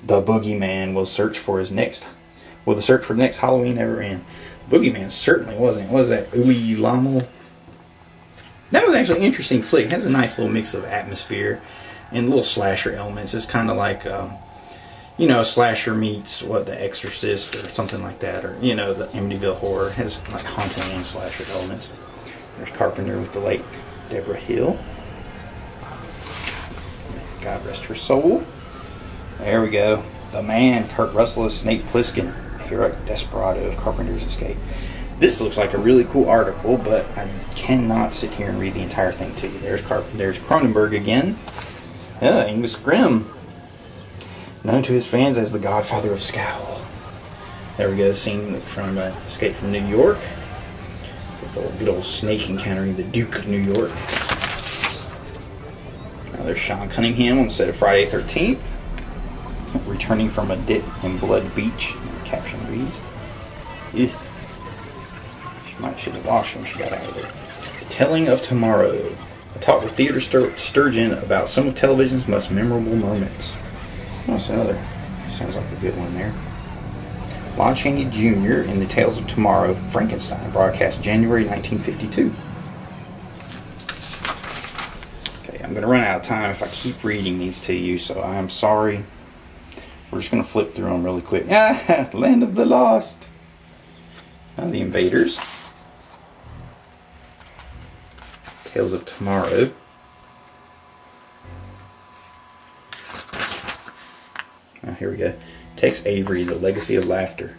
The boogeyman will search for his next. Will the search for the next Halloween ever end? The boogeyman certainly wasn't. What was that? Uwe Lommel? That was actually an interesting flick. It has a nice little mix of atmosphere and little slasher elements. It's kind of like, you know, slasher meets what, The Exorcist or something like that, or you know, the Amityville Horror. It has like haunting and slasher elements. There's Carpenter with the late Deborah Hill. God rest her soul. There we go. The man, Kurt Russell, as Snake Plissken, heroic desperado of Carpenter's escape. This looks like a really cool article, but I cannot sit here and read the entire thing to you. There's Cronenberg again. Angus Grimm, known to his fans as the Godfather of Scowl. There we go, scene from Escape from New York, with a good old snake encountering the Duke of New York. Now there's Sean Cunningham on the set of Friday 13th, returning from a dip in Blood Beach. The caption reads, "She might should have washed when she got out of there." The Telling of Tomorrow. I talked with Theodore Sturgeon about some of television's most memorable moments. Oh, that's another. Sounds like a good one there. Lon Chaney Jr. in The Tales of Tomorrow, Frankenstein, broadcast January 1952. Okay, I'm going to run out of time if I keep reading these to you, so I'm sorry. We're just going to flip through them really quick. Ah, Land of the Lost. Now The Invaders. Tales of Tomorrow. Oh, here we go. Tex Avery, The Legacy of Laughter.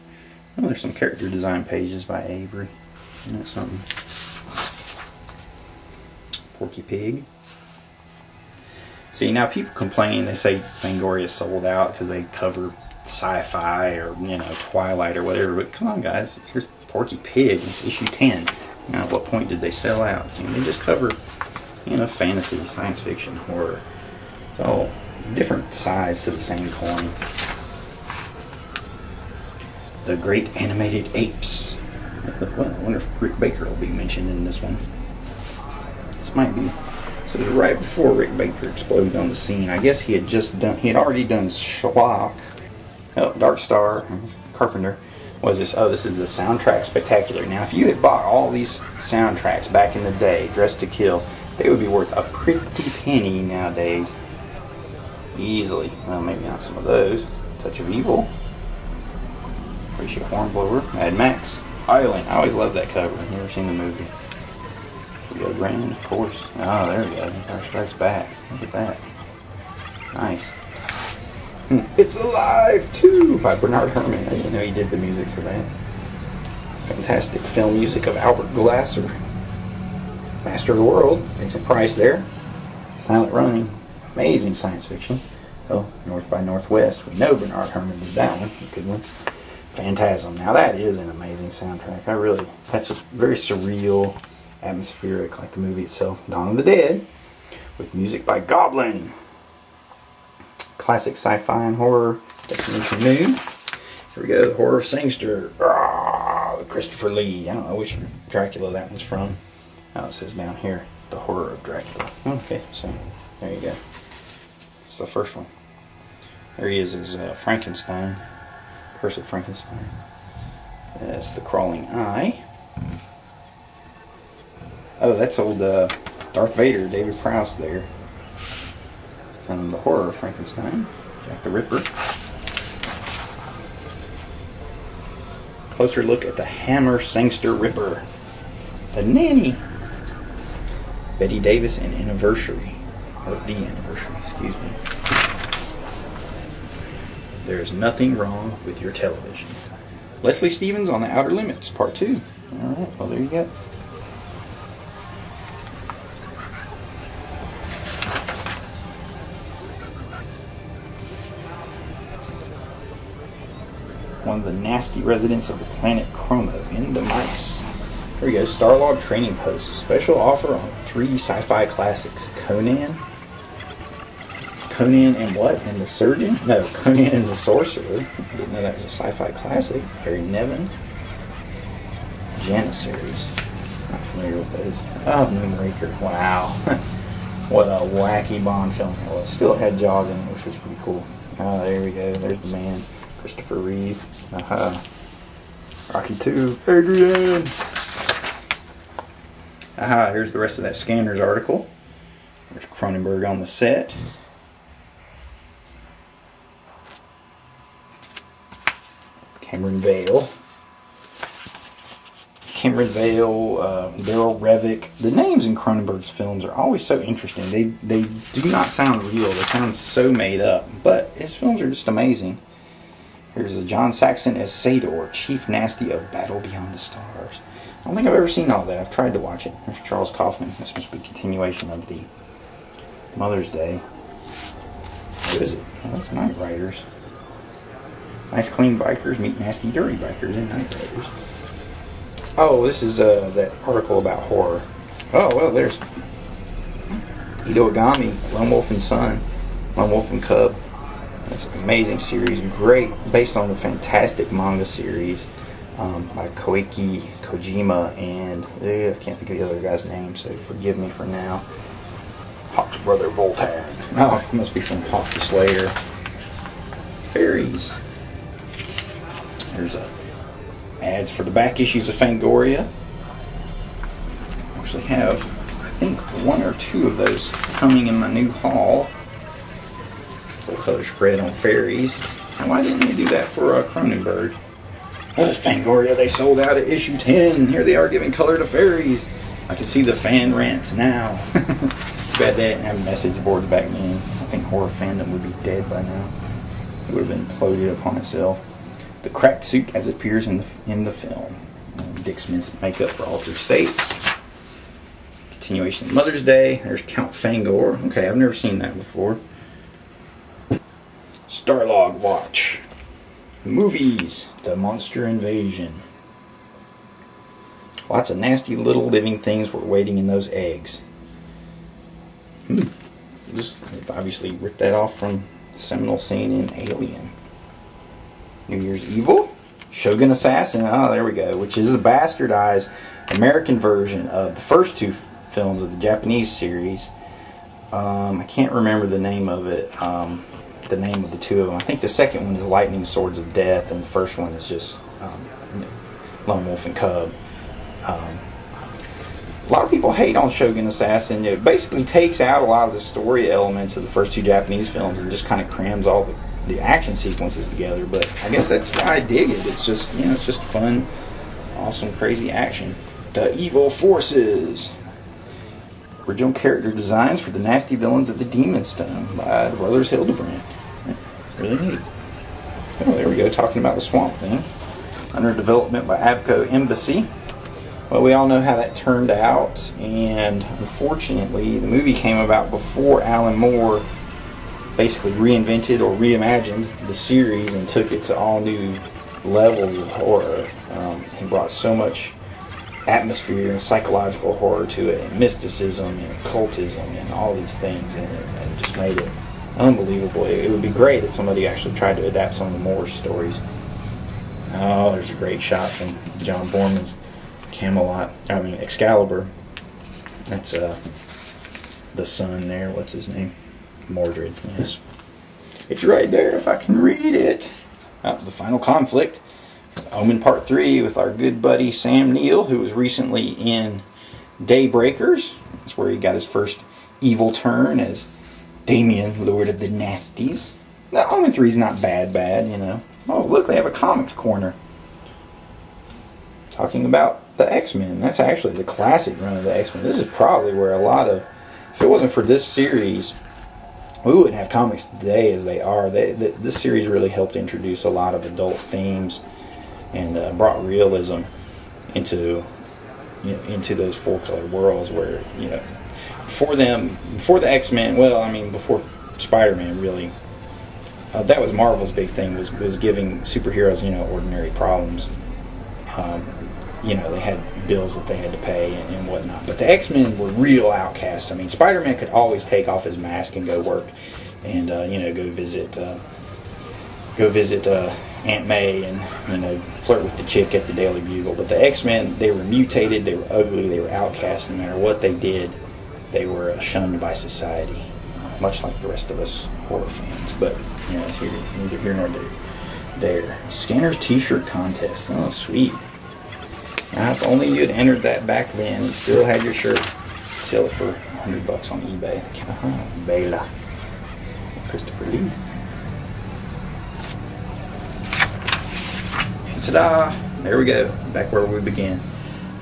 Oh, there's some character design pages by Avery. Isn't that something? Porky Pig. See, now people complain, they say Fangoria sold out because they cover sci-fi or, you know, Twilight or whatever, but come on guys, here's Porky Pig, it's issue 10. Now at what point did they sell out? I mean, they just cover, you know, fantasy, science fiction, horror. It's all different sides to the same coin. The Great Animated Apes. Well, I wonder if Rick Baker will be mentioned in this one. This might be. So right before Rick Baker exploded on the scene, I guess he had already done Schlock. Oh, Dark Star, Carpenter. What is this? Oh, this is the Soundtrack Spectacular. Now, if you had bought all these soundtracks back in the day, Dressed to Kill, they would be worth a pretty penny nowadays. Easily. Well, maybe not some of those. Touch of Evil. Appreciate Hornblower. Mad Max. Island. I always loved that cover. Never seen the movie. Rio Grande, of course. Oh, there we go. Empire Strikes Back. Look at that. Nice. It's Alive, too, by Bernard Herrmann. I didn't know he did the music for that. Fantastic film music of Albert Glasser. Master of the World. Vincent Price there. Silent Running. Amazing science fiction. Oh, North by Northwest. We know Bernard Herrmann did that one. A good one. Phantasm. Now that is an amazing soundtrack. That's a very surreal, atmospheric, like the movie itself. Dawn of the Dead, with music by Goblin. Classic sci-fi and horror. Destination Moon. Here we go. The Horror of Sangster. With Christopher Lee. I don't know which Dracula that one's from. Oh, it says down here, The Horror of Dracula. Okay, so there you go. It's the first one. There he is as Frankenstein. Curse of Frankenstein. That's The Crawling Eye. Oh, that's old Darth Vader, David Prowse there. From The Horror of Frankenstein. Jack the Ripper. Closer look at the Hammer Sangster Ripper. The Nanny. Betty Davis and Anniversary. Or The Anniversary, excuse me. There's nothing wrong with your television. Leslie Stevens on The Outer Limits, Part 2. Alright, well there you go. One of the nasty residents of the planet Chromo in the mice. Here we go, Starlog Training Post. Special offer on 3 sci-fi classics. Conan and what? And the Surgeon? No, Conan and the Sorcerer. Didn't know that was a sci-fi classic. Harry Nevin. Janissaries. Not familiar with those. Oh, Moonraker. Wow. What a wacky Bond film it was. Still had Jaws in it, which was pretty cool. Oh, there we go. There's the man, Christopher Reeve. Rocky 2, Adrian. Here's the rest of that Scanners article. There's Cronenberg on the set. Cameron Vale, Daryl Revick. The names in Cronenberg's films are always so interesting. They do not sound real. They sound so made up. But his films are just amazing. Here's John Saxon as Sador, Chief Nasty of Battle Beyond the Stars. I don't think I've ever seen all that. I've tried to watch it. There's Charles Kaufman. This must be a continuation of the Mother's Day. What is it? Oh, that's Night Riders. Nice clean bikers meet nasty dirty bikers in Night Riders. Oh, this is that article about horror. Oh, well, there's Ito Agami, Lone Wolf and Son, Lone Wolf and Cub. That's an amazing series. Great, based on the fantastic manga series by Koike Kojima and I can't think of the other guy's name, so forgive me for now. Hawk's brother Voltag. Oh, it must be from Hawk the Slayer. Fairies. There's ads for the back issues of Fangoria. I actually have, I think, 1 or 2 of those coming in my new haul. Full color spread on fairies. Now, why didn't they do that for Cronenberg? Well, Fangoria, they sold out at issue 10. Here they are giving color to fairies. I can see the fan rant now. Bad they didn't have message boards back then. I think horror fandom would be dead by now. It would have been imploded upon itself. The cracked suit as it appears in the film. Dick Smith's makeup for Altered States. Continuation of Mother's Day. There's Count Fangor. Okay, I've never seen that before. Starlog Watch. Movies. The Monster Invasion. Lots of nasty little living things were waiting in those eggs. Just obviously ripped that off from the seminal scene in Alien. New Year's Evil, Shogun Assassin, oh there we go, which is the bastardized American version of the first 2 films of the Japanese series. I can't remember the name of it, the name of the 2 of them. I think the second one is Lightning Swords of Death, and the first one is just Lone Wolf and Cub. A lot of people hate on Shogun Assassin. It basically takes out a lot of the story elements of the first 2 Japanese films and just kind of crams all the action sequences together, but I guess that's why I dig it. It's just, it's just fun, awesome, crazy action. The Evil Forces. Original character designs for the nasty villains of the Demon Stone by the Brothers Hildebrand. Really neat. Oh, there we go, talking about the Swamp Thing. Under development by Avco Embassy. Well, we all know how that turned out, and unfortunately, the movie came about before Alan Moore basically reinvented or reimagined the series and took it to all new levels of horror. He brought so much atmosphere and psychological horror to it, and mysticism and occultism and all these things, and it just made it unbelievable. It would be great if somebody actually tried to adapt some of the Moore stories. Oh, there's a great shot from John Borman's Excalibur. That's the son there. What's his name? Mordred, yes. It's right there if I can read it. The Final Conflict. Omen Part 3 with our good buddy Sam Neill, who was recently in Daybreakers. That's where he got his first evil turn as Damien, Lord of the Nasties. Now, Omen 3 is not bad, Oh, look, they have a comics corner. Talking about the X-Men. That's actually the classic run of the X-Men. This is probably where a lot of... If it wasn't for this series, we wouldn't have comics today as they are. This series really helped introduce a lot of adult themes and brought realism into those full-color worlds where, before the X-Men, before Spider-Man really, that was Marvel's big thing, was giving superheroes, ordinary problems. They had bills that they had to pay and whatnot. But the X-Men were real outcasts. Spider-Man could always take off his mask and go work and, go visit Aunt May and, flirt with the chick at the Daily Bugle. But the X-Men, they were mutated, they were ugly, they were outcasts. No matter what they did, they were shunned by society. much like the rest of us horror fans. But yeah, it's neither here nor there. Scanners t-shirt contest. Oh, sweet. Now, if only you had entered that back then and still had your shirt, sell it for $100 on eBay. Bela. Christopher Lee. And ta-da! There we go. Back where we began.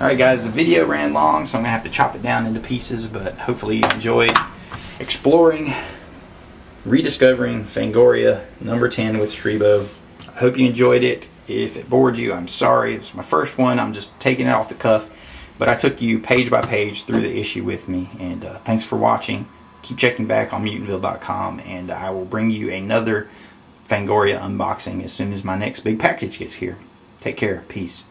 Alright guys, the video ran long, so I'm going to have to chop it down into pieces, but hopefully you enjoyed exploring, rediscovering Fangoria number 10 with Streebo. I hope you enjoyed it. If it bored you, I'm sorry. It's my first one. I'm just taking it off the cuff. But I took you page by page through the issue with me. And thanks for watching. Keep checking back on mutantville.com, and I will bring you another Fangoria unboxing as soon as my next big package gets here. Take care. Peace.